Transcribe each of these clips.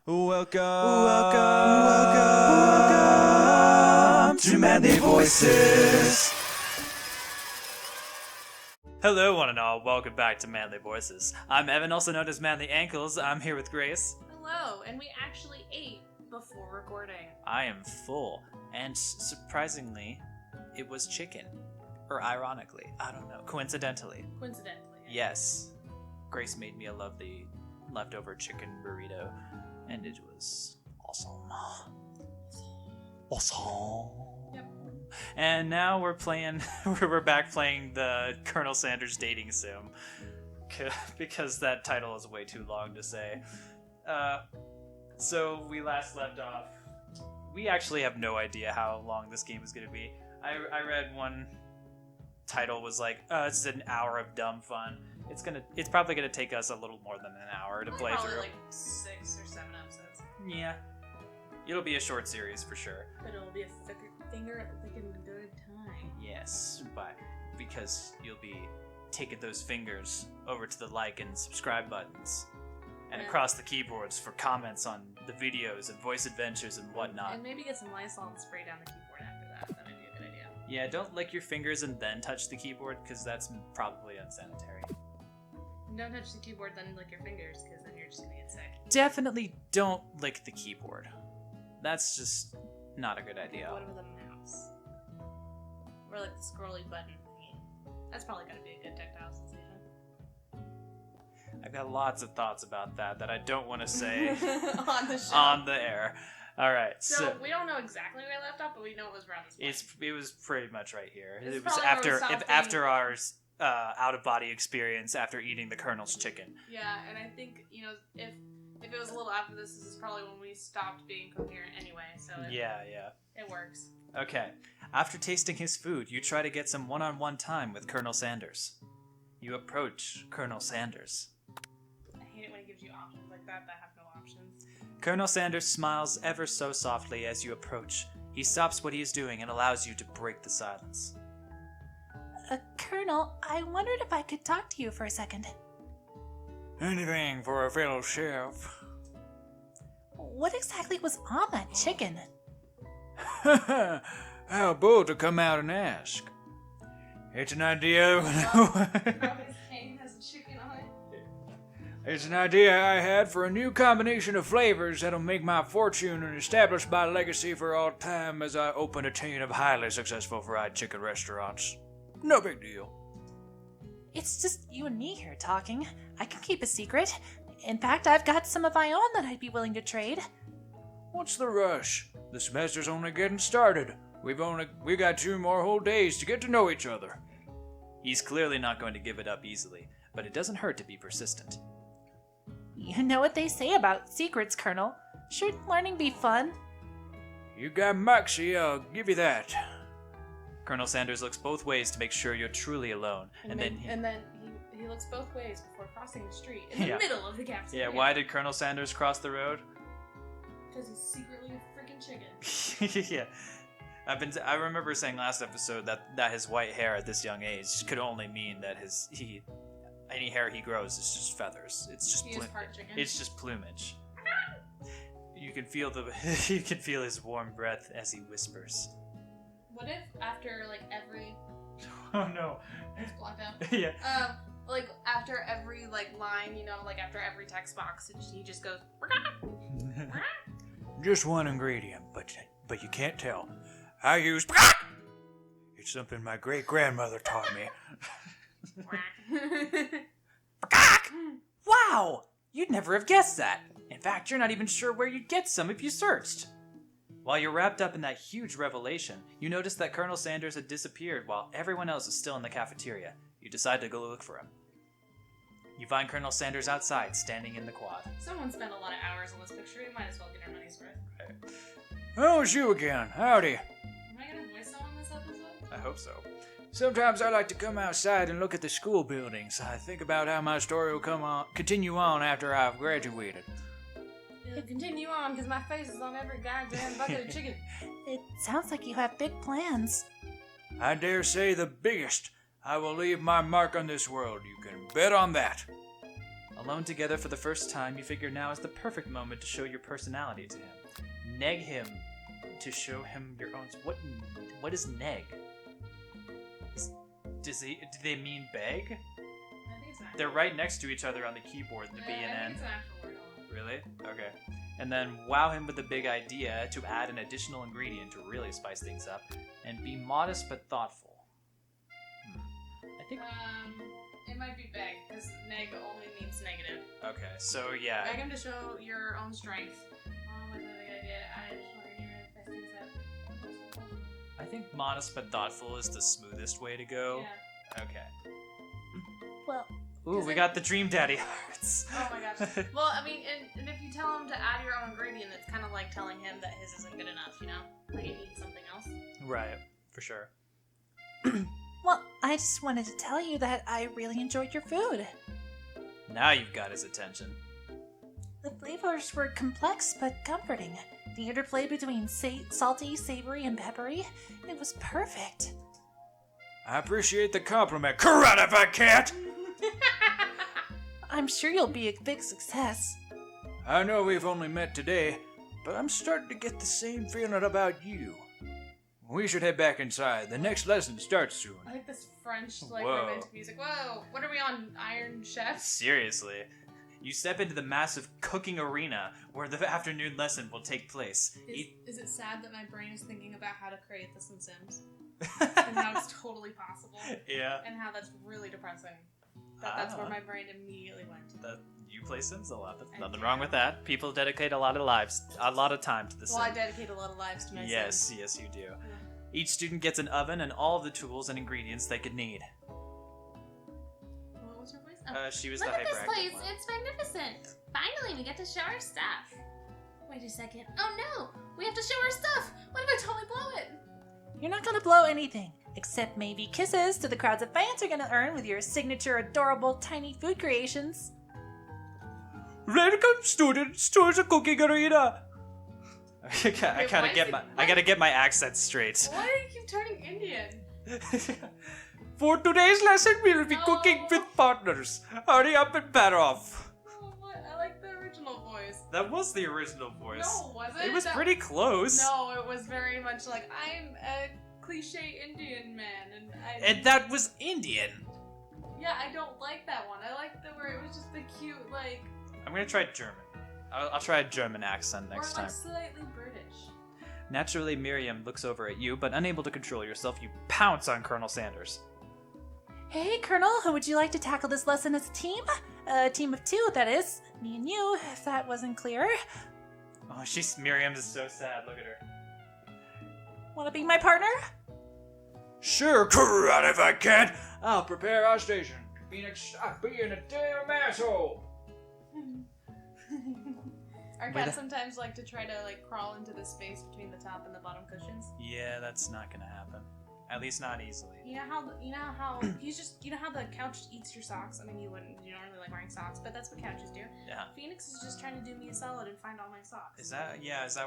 Welcome to Manly Voices. Hello, one and all. Welcome back to Manly Voices. I'm Evan, also known as Manly Ankles. I'm here with Grace. Hello, and we actually ate before recording. I am full, and surprisingly, it was chicken. Or ironically, I don't know, coincidentally. Coincidentally. Yes. Grace made me a lovely leftover chicken burrito, and it was awesome. Awesome. Yep. And now we're back playing the Colonel Sanders dating sim, because that title is way too long to say. So we last left off. We actually have no idea how long this game is going to be. I read one title was like, it's an hour of dumb fun. It's probably gonna take us a little more than an hour to play through. Like 6 or 7 episodes. Yeah, it'll be a short series for sure. But it'll be a finger licking good time. Yes, because you'll be taking those fingers over to the like and subscribe buttons, and across the keyboards for comments on the videos and voice adventures and whatnot. And maybe get some Lysol and spray down the keyboard after that. That might be a good idea. Yeah, don't lick your fingers and then touch the keyboard, because that's probably unsanitary. And don't touch the keyboard, then lick your fingers, because then you're just gonna get sick. Definitely don't lick the keyboard. That's just not a good idea. What about the mouse? Or like the scrolly button thingy. That's probably gonna be a good tactile sensation. I've got lots of thoughts about that I don't want to say on the show. on the air. All right, so we don't know exactly where I left off, but we know it was around this point. It was pretty much right here. It's It was after our out of body experience after eating the Colonel's chicken. Yeah, and I think if it was a little after this is probably when we stopped being coherent anyway. So it works. Okay. After tasting his food, you try to get some one-on-one time with Colonel Sanders. You approach Colonel Sanders. I hate it when it gives you options like that have no options. Colonel Sanders smiles ever so softly as you approach. He stops what he is doing and allows you to break the silence. Colonel, I wondered if I could talk to you for a second. Anything for a fellow chef. What exactly was on that chicken? How bold to come out and ask. It's an idea. His cane has a chicken on it. It's an idea I had for a new combination of flavors that'll make my fortune and establish my legacy for all time as I open a chain of highly successful fried chicken restaurants. No big deal. It's just you and me here talking. I can keep a secret. In fact, I've got some of my own that I'd be willing to trade. What's the rush? The semester's only getting started. We got 2 more whole days to get to know each other. He's clearly not going to give it up easily, but it doesn't hurt to be persistent. You know what they say about secrets, Colonel. Shouldn't learning be fun? You got moxie, I'll give you that. Colonel Sanders looks both ways to make sure you're truly alone, and then he looks both ways before crossing the street in the middle of the cafeteria. Yeah, why did Colonel Sanders cross the road? Because he's secretly a freaking chicken. Yeah. I remember saying last episode that his white hair at this young age could only mean that any hair he grows is just feathers. It's just part chicken. It's just plumage. You can feel his warm breath as he whispers. What if after every Oh no. it's blocked out. Yeah. After every line, after every text box, he just goes. Just one ingredient, but you can't tell. I use. It's something my great grandmother taught me. Wow! You'd never have guessed that. In fact, you're not even sure where you'd get some if you searched. While you're wrapped up in that huge revelation, you notice that Colonel Sanders had disappeared while everyone else is still in the cafeteria. You decide to go look for him. You find Colonel Sanders outside, standing in the quad. Someone spent a lot of hours on this picture. We might as well get our money's worth. Right. Oh, it's you again. Howdy. Am I gonna voice someone this episode? I hope so. Sometimes I like to come outside and look at the school buildings. I think about how my story will continue on after I've graduated. It'll continue on because my face is on every goddamn bucket of chicken. It sounds like you have big plans. I dare say the biggest. I will leave my mark on this world. You can bet on that. Alone together for the first time, you figure now is the perfect moment to show your personality to him. Neg him to show him your own... What is neg? Do they mean beg? I think it's an They're right next to each other on the keyboard, the B and I N. think it's an actual word. Really? Okay. And then wow him with a big idea to add an additional ingredient to really spice things up. And be modest but thoughtful. I think... It might be beg, because neg only means negative. Okay, so yeah. Beg him to show your own strength. With a big idea, I just want to spice things up. I think modest but thoughtful is the smoothest way to go. Yeah. Okay. Well, Ooh, we got the Dream Daddy hearts. Oh my gosh. Well, I mean, and if you tell him to add your own ingredient, it's kind of like telling him that his isn't good enough, you know? Like you need something else. Right, for sure. well, I just wanted to tell you that I really enjoyed your food. Now you've got his attention. The flavors were complex but comforting. The interplay between salty, savory, and peppery, it was perfect. I appreciate the compliment. Correct if I can't! I'm sure you'll be a big success. I know we've only met today, but I'm starting to get the same feeling about you. We should head back inside. The next lesson starts soon. I like this French, Whoa. romantic music. Whoa, what are we on? Iron Chef? Seriously. You step into the massive cooking arena where the afternoon lesson will take place. Is it sad that my brain is thinking about how to create this in Sims? And how it's totally possible? Yeah. And how that's really depressing. That's where my brain immediately went. You play Sims a lot. There's I nothing do. wrong with that. People dedicate a lot of time to the Sims. Well, I dedicate a lot of lives to my Yes, Sims. yes, you do. Each student gets an oven and all of the tools and ingredients they could need. What was her voice? She was Look the at this hyperactive place. one. It's magnificent. Finally, we get to show our stuff. Wait a second. Oh no! We have to show our stuff! What if I totally blow it? You're not gonna blow anything, except maybe kisses to the crowds of fans you're gonna earn with your signature adorable tiny food creations. Welcome, students, to the cooking arena. I gotta get my accent straight. Why do you keep turning Indian? For today's lesson, we'll be No. cooking with partners. Hurry up and pat off. Oh, what? I like the original voice. That was the original voice. No, was it? It was That- pretty close. No, it was very much like, I'm a cliche Indian man, And that was Indian. Yeah, I don't like that one. I like the where it was just the cute, like, I'm gonna try German. I'll try a German accent next or time. like slightly British. Naturally, Miriam looks over at you, but unable to control yourself, you pounce on Colonel Sanders. Hey, Colonel, would you like to tackle this lesson as a team? A team of two, that is. Me and you, if that wasn't clear. Oh, Miriam is so sad. Look at her. Wanna be my partner? Sure, correct if I can. I'll prepare our station. Phoenix, stop being a damn asshole. Our Wait, cats sometimes like to try to like crawl into the space between the top and the bottom cushions. Yeah, that's not gonna happen. At least not easily. You know how the couch eats your socks. I mean, you don't really like wearing socks, but that's what couches do. Yeah. Phoenix is just trying to do me a solid and find all my socks. Is that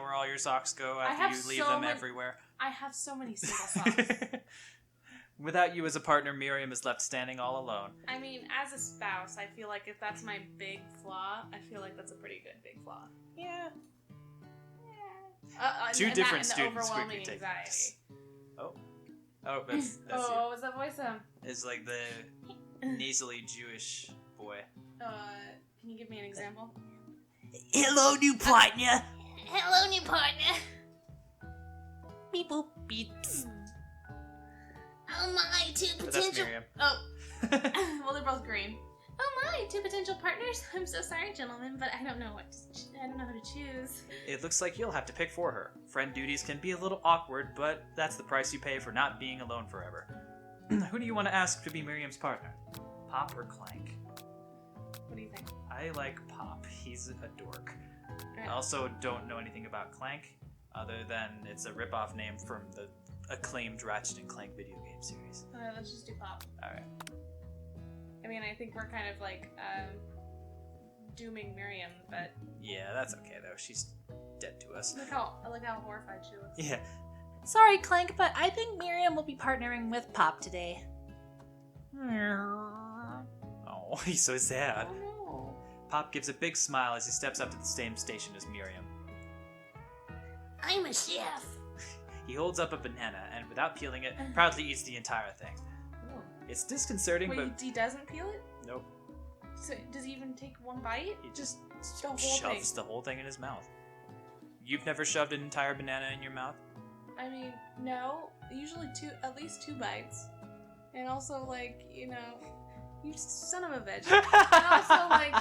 where all your socks go I after have you leave so them many- everywhere? I have so many single socks. Without you as a partner, Miriam is left standing all alone. I mean, as a spouse, I feel like if that's my big flaw, I feel like that's a pretty good big flaw. Yeah. Two and different that and students the quickly overwhelming take anxiety. place. Oh, that's Oh, what was that voice? It's like the nasally Jewish boy. Can you give me an example? Hello, new partner. Hello, new partner. Beep boop beeps. Oh my, two But that's potential. Miriam. Oh, well, they're both green. Oh my, two potential partners. I'm so sorry, gentlemen, but I don't know how to choose. It looks like you'll have to pick for her. Friend duties can be a little awkward, but that's the price you pay for not being alone forever. Who do you want to ask to be Miriam's partner? Pop or Clank? What do you think? I like Pop. He's a dork. Alright. I also don't know anything about Clank, other than it's a rip-off name from the acclaimed Ratchet and Clank video game series. Let's just do Pop. Alright. I mean, I think we're kind of like dooming Miriam, but Yeah, that's okay though. She's dead to us. look how horrified she looks. Yeah. Sorry, Clank, but I think Miriam will be partnering with Pop today. Oh, he's so sad. Oh no. Pop gives a big smile as he steps up to the same station as Miriam. I'm a chef. He holds up a banana and, without peeling it, proudly eats the entire thing. Ooh. It's disconcerting, Wait, but he doesn't peel it? nope. So, does he even take one bite? He just The whole shoves thing. the whole thing in his mouth. You've never shoved an entire banana in your mouth? I mean, no. Usually at least 2 bites. And also, like, you know, you son of a bitch. And also, like,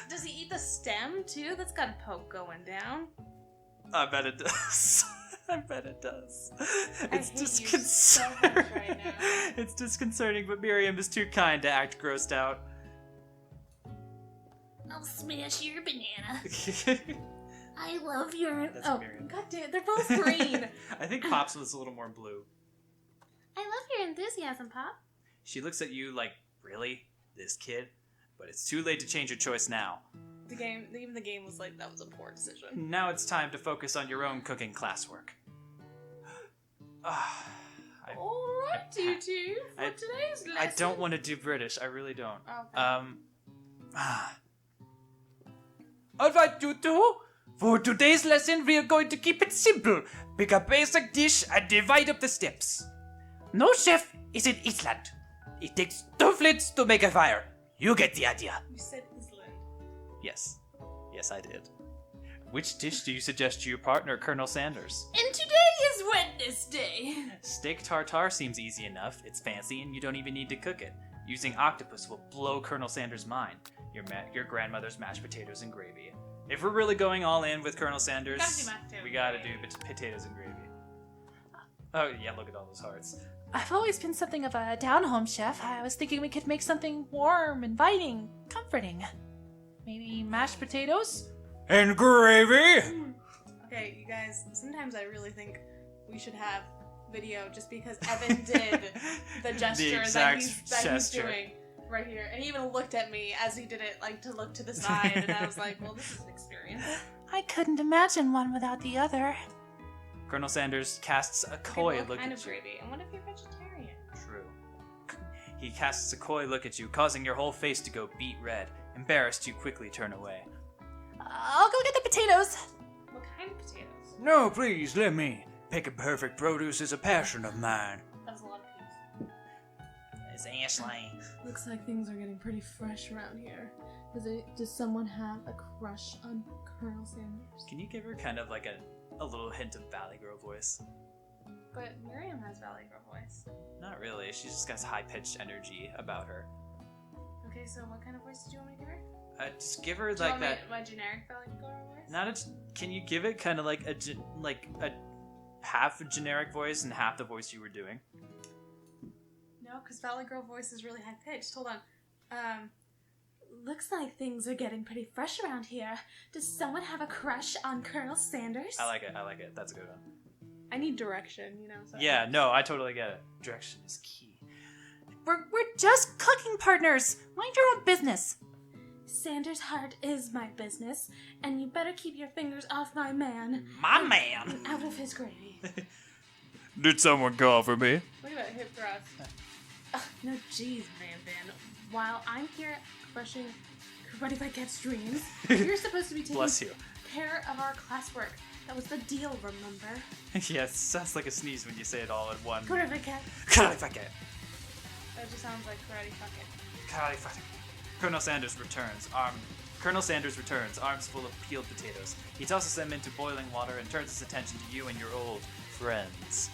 does he eat the stem too? That's got a poke going down. I bet it does. I bet it does. It's hate you so much disconcerting. right now. It's disconcerting, but Miriam is too kind to act grossed out. I'll smash your banana. I love your... That's Oh, Miriam. god damn, they're both green. I think Pop's was a little more blue. I love your enthusiasm, Pop. She looks at you like, really? This kid? But it's too late to change your choice now. Even the game was like, that was a poor decision. Now it's time to focus on your own cooking classwork. Alright, you two, for I- today's lesson. I don't want to do British. I really don't. Okay. Alright, you two. For today's lesson, we are going to keep it simple. Pick a basic dish and divide up the steps. No chef is in Iceland. It takes 2 flints to make a fire. You get the idea. You said Island. Yes. Yes, I did. Which dish do you suggest to your partner, Colonel Sanders? And today is Wednesday. Steak tartare seems easy enough. It's fancy and you don't even need to cook it. Using octopus will blow Colonel Sanders' mind. Your grandmother's mashed potatoes and gravy. If we're really going all in with Colonel Sanders, Gotta do mashed potatoes we gotta and do potatoes and gravy. Oh yeah, look at all those hearts. I've always been something of a down-home chef. I was thinking we could make something warm, inviting, comforting. Maybe mashed potatoes? And gravy. Okay, you guys, sometimes I really think we should have video just because Evan did the gesture that he's doing right here. And he even looked at me as he did it, like to look to the side, and I was like, well, this is an experience. I couldn't imagine one without the other. Colonel Sanders casts a Okay, coy what look kind at of you. gravy? And what if you're vegetarian? True. He casts a coy look at you, causing your whole face to go beet red. Embarrassed, you quickly turn away. I'll go get the potatoes. What kind of potatoes? No, please, let me. Picking perfect produce is a passion of mine. That was a lot of peas. It's Aeshleigh. Looks like things are getting pretty fresh around here. Does someone have a crush on Colonel Sanders? Can you give her kind of like a little hint of Valley Girl voice? But Miriam has Valley Girl voice. Not really. She just got high-pitched energy about her. Okay, so what kind of voice did you want me to give her? Just give her Do you like want that. my generic Valley Girl voice? Not a. Can you give it kind of like a half a generic voice and half the voice you were doing? No, because Valley Girl voice is really high pitched. Hold on. Looks like things are getting pretty fresh around here. Does someone have a crush on Colonel Sanders? I like it. I like it. That's a good one. I need direction, you know. So Yeah. No, I totally get it. Direction is key. We're just cooking partners. Mind your own business. Sanders' heart is my business, and you better keep your fingers off my man My man. and out of his gravy. Did someone call for me? Look at that hip thrust. No, jeez, Van. While I'm here crushing Karate Fight Cat's dreams, you're supposed to be taking Bless you. care of our classwork. That was the deal, remember? Yeah, it sounds like a sneeze when you say it all in one. Karate Fight Cat. Karate fuck it. That just sounds like karate fuck it. Karate fuck it. Colonel Sanders returns, arms full of peeled potatoes. He tosses them into boiling water and turns his attention to you and your old friends.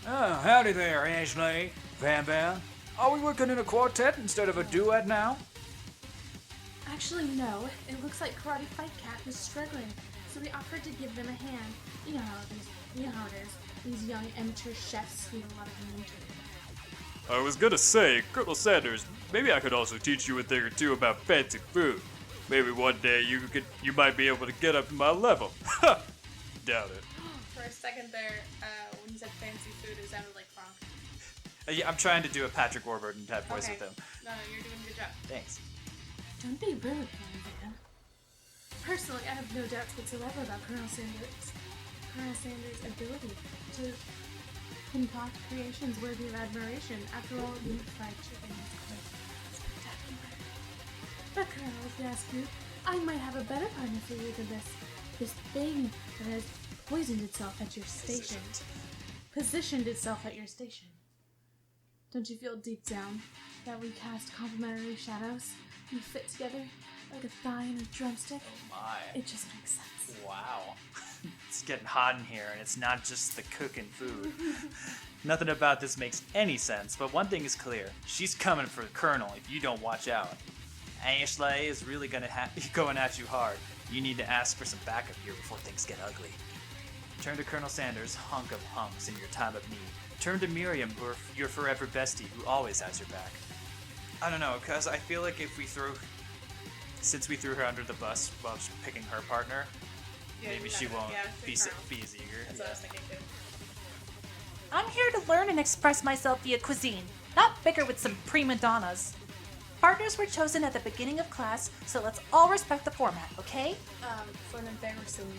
Oh, howdy there, Aeshleigh. Van. Are we working in a quartet instead of a duet now? Actually, no. It looks like Karate Fight Cat was struggling, so we offered to give them a hand. You know how it is. These young amateur chefs need a lot of mentoring. I was gonna say, Colonel Sanders, maybe I could also teach you a thing or two about fancy food. Maybe one day you might be able to get up to my level. Ha! Doubt it. For a second there, when you said fancy food, it sounded like Frank. Yeah, I'm trying to do a Patrick Warburton type voice Okay. with him. No, you're doing a good job. Thanks. Don't be rude, Van. Personally, I have no doubts whatsoever about Colonel Sanders' ability to concoct creations worthy of admiration. After all, you fried chicken is quite spectacular. But Colonel, if you ask me, I might have a better partner for you than this thing that has poisoned itself at your station. Positioned itself at your station. Don't you feel deep down that we cast complementary shadows? We fit together like a thigh and a drumstick? Oh my. It just makes sense. Wow. It's getting hot in here, and it's not just the cooking food. Nothing about this makes any sense, but one thing is clear. She's coming for the Colonel if you don't watch out. Aeshleigh is really going at you hard. You need to ask for some backup here before things get ugly. Turn to Colonel Sanders, hunk of hunks in your time of need. Turn to Miriam, your forever bestie, who always has your back. I don't know, cause I feel like since we threw her under the bus while she's picking her partner, maybe she won't be as eager. That's what I was thinking too. I'm here to learn and express myself via cuisine, not bicker with some prima donnas. Partners were chosen at the beginning of class, so let's all respect the format, okay? For an embarrassingly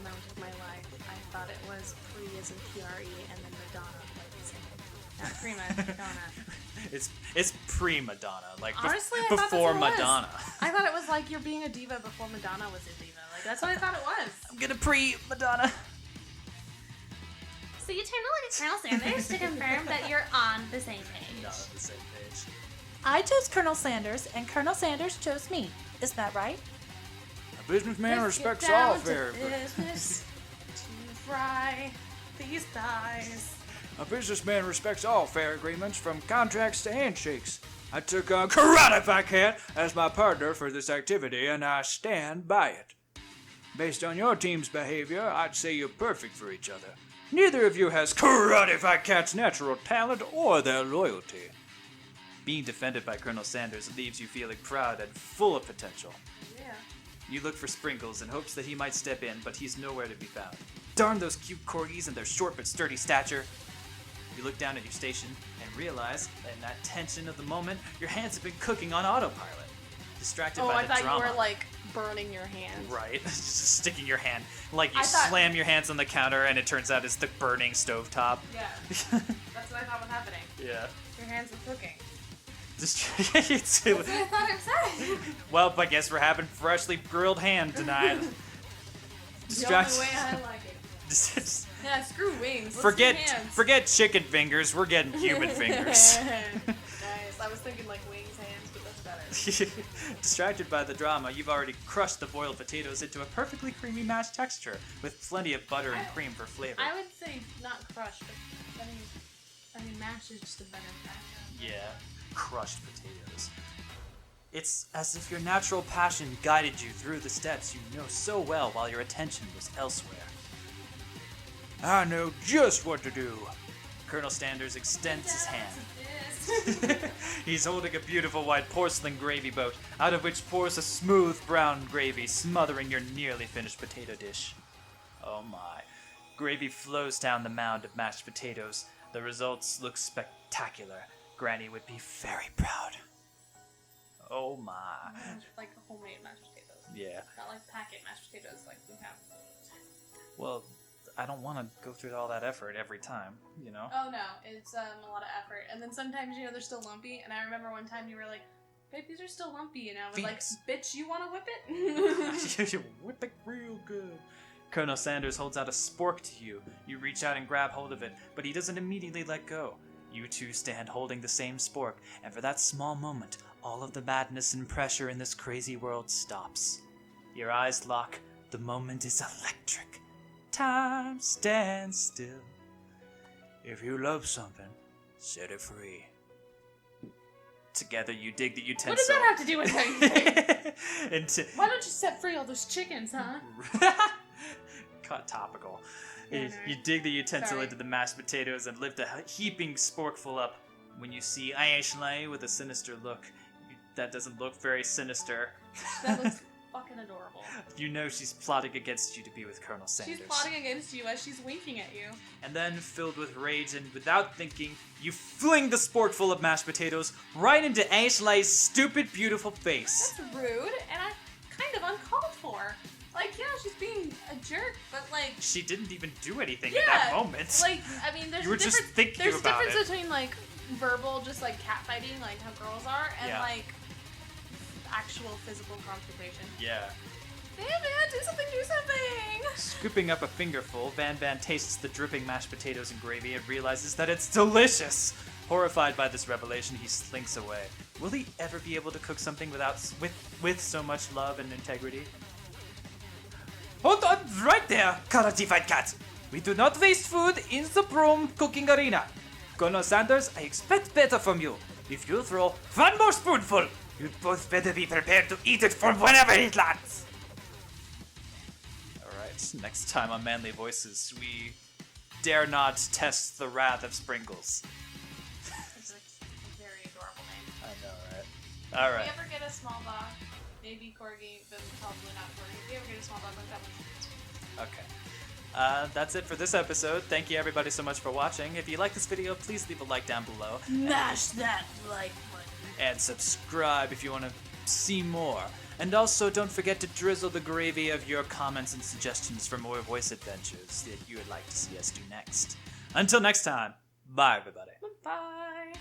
amount of my life, I thought it was pre as in PRE and then Madonna like the same thing. Not prima, Madonna. It's pre-Madonna, like Honestly, I thought before that's what it was. Madonna. I thought it was like you're being a diva before Madonna was a diva. Like that's what I thought it was. I'm gonna pre-Madonna. So you turn to look at Colonel Sanders to confirm that you're on the same page. Not on the same page. I chose Colonel Sanders, and Colonel Sanders chose me. Is that right? A businessman Let's respects get down all to fair. business to fry these thighs. A businessman respects all fair agreements, from contracts to handshakes. I took on Karate if I can as my partner for this activity, and I stand by it. Based on your team's behavior, I'd say you're perfect for each other. Neither of you has Karate if I cat's natural talent or their loyalty. Being defended by Colonel Sanders leaves you feeling proud and full of potential. Yeah. You look for Sprinkles in hopes that he might step in, but he's nowhere to be found. Darn those cute corgis and their short but sturdy stature. You look down at your station and realize that in that tension of the moment, your hands have been cooking on autopilot. Distracted by I the thought drama. you were like burning your hand. Right, just sticking your hand. Like you I thought- slam your hands on the counter and it turns out it's the burning stovetop. Yeah. That's what I thought was happening. Yeah. Your hands were cooking. It's- That's what I thought it said. well, I guess we're having freshly grilled ham tonight. The only way I like it. Yeah, screw wings. Let's do hands. Forget chicken fingers. We're getting human fingers. Nice. I was thinking like wings, hands, but that's better. Distracted by the drama, you've already crushed the boiled potatoes into a perfectly creamy mashed texture with plenty of butter and cream for flavor. I would say not crushed, but I mean mash is just a better fashion. Yeah, crushed potatoes. It's as if your natural passion guided you through the steps you know so well while your attention was elsewhere. I know just what to do. Colonel Sanders extends his hand. He's holding a beautiful white porcelain gravy boat, out of which pours a smooth brown gravy, smothering your nearly finished potato dish. Oh my. Gravy flows down the mound of mashed potatoes. The results look spectacular. Granny would be very proud. Oh my. Like homemade mashed potatoes. Yeah. Not like packet mashed potatoes like we have. Well, I don't want to go through all that effort every time, you know? Oh no, it's a lot of effort. And then sometimes, they're still lumpy. And I remember one time you were like, babe, these are still lumpy. And I was like, bitch, you want to whip it? You whip it real good. Colonel Sanders holds out a spork to you. You reach out and grab hold of it, but he doesn't immediately let go. You two stand holding the same spork, and for that small moment, all of the madness and pressure in this crazy world stops. Your eyes lock. The moment is electric. Time stands still. If you love something, set it free. Together you dig the utensil. What does that have to do with anything? Into Why don't you set free all those chickens, huh? Cut topical. Yeah, You dig the utensil Sorry. into the mashed potatoes and lift a heaping sporkful up. When you see Aeshleigh with a sinister look, that doesn't look very sinister. That looks fucking adorable. You know she's plotting against you to be with Colonel Sanders. She's plotting against you as she's winking at you. And then, filled with rage and without thinking, you fling the sporkful of mashed potatoes right into Aeshleigh's stupid, beautiful face. That's rude and kind of uncalled for. Like, yeah, she's being a jerk, but like, She didn't even do anything yeah, at that moment. Like, I mean, there's You were a just difference. thinking There's about a difference it. between like verbal, just like catfighting, like how girls are, and Yeah. like actual physical confrontation. Yeah. Van Van, do something, do something! Scooping up a fingerful, Van Van tastes the dripping mashed potatoes and gravy and realizes that it's delicious. Horrified by this revelation, he slinks away. Will he ever be able to cook something with so much love and integrity? Hold on right there, Karate Fight Cat. We do not waste food in the broom cooking arena. Colonel Sanders, I expect better from you. If you throw one more spoonful, you'd both better be prepared to eat it from whenever it lands. Alright, next time on Manly Voices, we dare not test the wrath of Sprinkles. It's a very adorable name. I know, right? If Alright. we ever get a small dog, maybe Corgi, but probably not Corgi. If we ever get a small dog like that one, Okay. That's it for this episode. Thank you everybody so much for watching. If you like this video, please leave a like down below. Mash that like button. And subscribe if you want to see more. And also, don't forget to drizzle the gravy of your comments and suggestions for more voice adventures that you would like to see us do next. Until next time, bye everybody. bye.